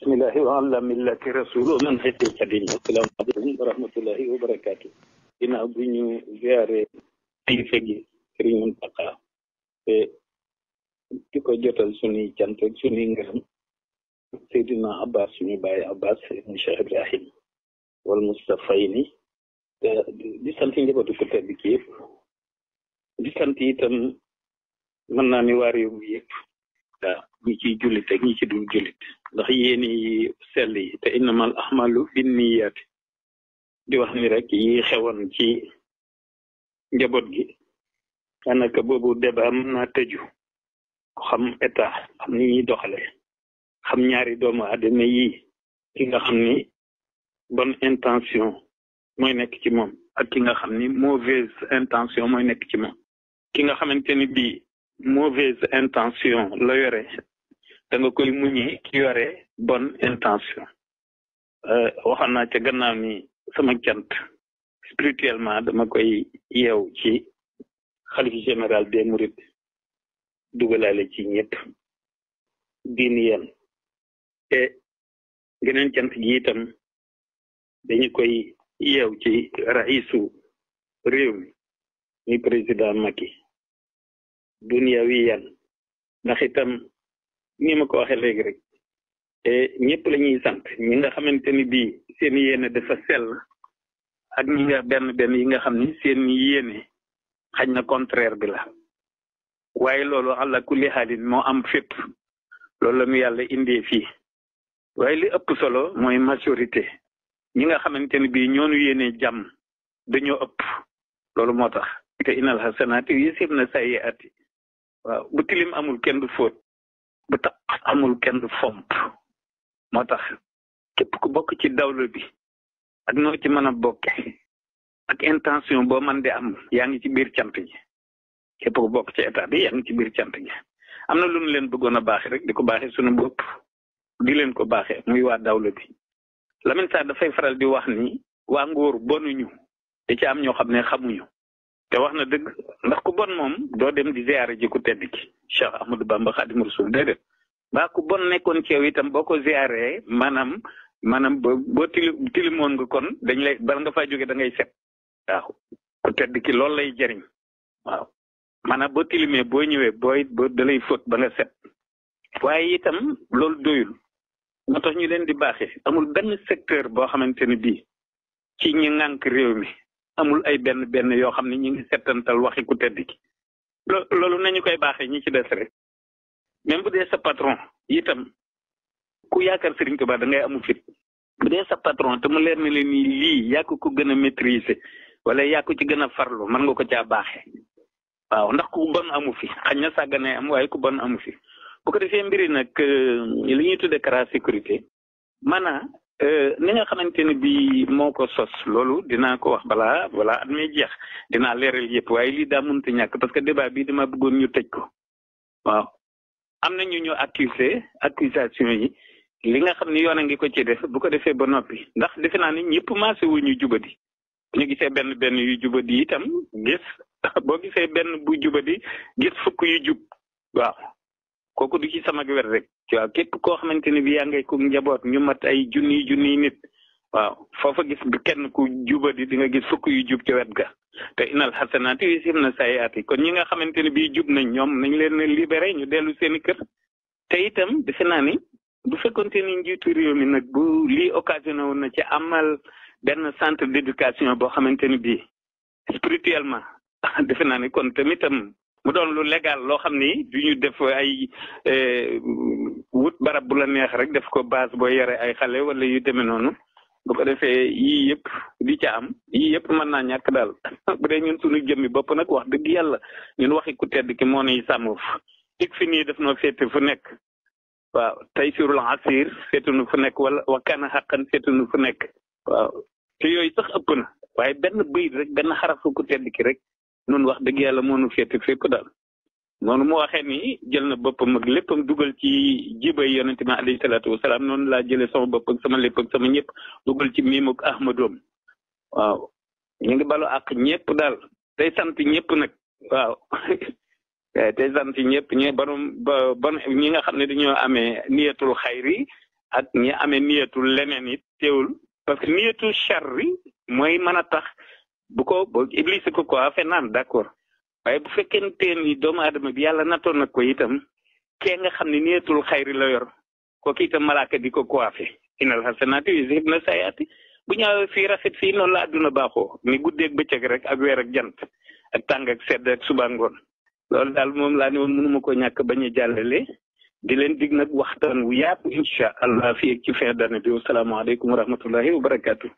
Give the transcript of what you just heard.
bismillahi wa ala millati rasul man xetti xadim asalaamaaleykum wa rahmatullahi wa barakaatu. ginnaaw bu ñu ziare kilifa gi Sëriñ Muntaxa te di ko jotal suñuy cant ak suñuy ngërëm Seydina Abbas suñu bàyyi Abbas ibn Cheikh Ibrahim wal Mustafayni di sant njabootu ko tedd ki yëpp di sant itam mën naa ni waa réew mi yëpp waaw ñi ciy jullit ak ñi ci dul jullit ndax yéen yi sell yi te innamal ahmalu binniyaat di wax ni rek yi xewoon ci njaboot gi daanaka boobu débat mën naa tëju ko xam état xam ni ñuy doxale xam ñaari doomu aadama yi ki nga xam ni bonne intention mooy nekk ci moom ak ki nga xam ni mauvaise intention mooy nekk ci moom ki nga xamante ni bii mauvaise intention la yore da nga koy muñi ki yore bonne intention waxoon naa ca gannaaw ni sama cant spirituellement dama koy yeew ci xalif général des mourides dugalaale ci ñëpp diini yéen te geneen cant gi itam dañu koy yeew ci raisu réew mi muy président Macky dunia wi yan ndax itam ni ma ko waxee léegi rek te ñëpp la ñuy sant ñi nga xamante ni bii seen yéene dafa sell ak ñi nga benn yi nga xam ni seen yéene xañ na contraire bi la waaye loolu àlla kulli xaalin moo am fépp loolu la ñu yàlla indee fii waaye li ëpp solo mooy majorité ñi nga xamante ni bii ñoonu yéene jàmm dañoo ëpp loolu moo tax te inal xasanaati yusibna sayyi'aati waaw bu tilim amul kenn du fóot bu tax amul kenn du fomp moo tax képp ku bokk ci dawla bi ak noo ci mën a bokke ak intention boo man di am yaa ngi ci biir cant gi képp ku bokk ci état bi yaa ngi ci biir cant gi am na lu ñu leen bëggoon a baaxe rek di ko baaxee suñu bopp di leen ko baaxee muy waa dawla bi Lamine Sarr dafay faral di wax ni waa ngóor bonuñu te ci am ñoo xam ne xamuñu te wax na dëgg ndax ku bon moom doo dem di ziare ji ku tedd ki Cheikh Ahmadou Bamba Xaadimu Rasuul déedéet baa ku bon nekkoon ci yow itam boo ko ziare maanaam boo tilimoon nga kon dañ lay bala nga faa jóge da ngay set waaw ku tedd ki loolu lay jëriñ waaw maanaam boo tilimee boo ñëwee boo da lay fóot ba nga set waaye itam loolu doyul moo tax ñu leen di baaxee amul benn secteur boo xamante ne bii ci ñi ŋànk réew mi amul ay benn yoo xam ne ñu ngi settantal waxi ku tedd ki loolu nañu koy baaxee ñi ci des rek même bu dee sa patron itam ku yaakaar Serigne Touba da ngay amu fit bu dee sa patron te mu leer na leen ni lii yaa ko gën a maîtriser wala yaa ko ci gën a farlu mën nga ko caa baaxee waaw ndax ku bon amu fi xañ na sàggane am waaye ku bon amu fi bu ko defee mbiri nag li ñuy tuddee CRA sécurité maanaam ni nga xamante ne bii moo ko sos loolu dinaa ko wax balaa at may jeex dinaa leeral yëpp waaye lii daa mënut a ñàkk parce que débat bi dama bëggoon ñu tëj ko waaw am na ñu accusation yi li nga xam ni yoon a ngi ko ci def bu ko defee ba noppi ndax defe naa ni ñëpp maase wu ñu jubadi ñu gisee benn yu jubadi itam gis boo gisee benn bu jubadi gis fukk yu jub waaw kooku du ci sama wet rek waaw képp koo xamante ni bi yaa ngay ko njaboot ñu mat ay junniy nit waaw foofa gis bi kenn ku jubadi di nga gis fukk yu jub ci wet ga te inal xasanaati yusibna sayyi'aati kon ñi nga xamante ne bii jub nañ ñoom nañ leen libéré ñu dellu seeni kër te itam defe naa ni bu fekkonte ni njiitu réew mi nag bu lii occasionné woon na ci amal benn centre d'éducation boo xamante ni bii spirituellement defe naa ni kon tamitam mu doon lu légal loo xam ni du ñu def ay wut barab bu la neex rek def ko base boo yore ay xale wala yu demee noonu bu ko defee yii yëpp di ca am yii yëpp mën naa ñàkk daal bu dee ñun suñu jëmmi bopp nag wax dëgg yàlla ñun waxi ku tedd ki moo nuy sàmm ik fi nii def noo féete fu nekk waaw taysirul asir féetunu fu nekk wala wakkaana xaqan féetunu fu nekk waaw te yooyu sax ëpp na waaye benn bëyit rek benn xarafu ku tedd ki rek noonu wax dëgg yàlla moo nu féete fépp daal noonu mu waxee ni jël na boppam ak léppam dugal ci jibay yonente bi alayhi salaatu wasalaam noonu laa jëlee sama bopp ak sama lépp ak sama ñëpp dugal ci miim ak ahmadoom waaw ñu ngi balu ak ñëpp daal tey sant ñëpp nag waaw tey sant ñëpp ñi borom ñi nga xam ne dañoo amee niyatul xayri ak ñi amee niyatul leneen it teewul parce que niyatul charri mooy mën a tax bu ko iblis ko coiffé naan d'accord waaye bu fekkente ni doomu aadama bi yàlla nattoon na ko itam kee nga xam ne niyatul xayri la yor kooku itam malaaka di ko coiffé inal xasanaati yuzhibna sayaati bu ñaawee fii rafet fii noonu la àdduna baaxoo ni guddeeg bëccëg rek ak weer ak jant ak tàng ak sedd ak suba ngoon loolu daal moom laa ne woon mënuma ko ñàkk bañ a jàllale di leen dig nag waxtaan wu yaatu incha allah fii ak ci fin d'année bi wasalaamaaleykum wa rahmatullahi wa barakaatu.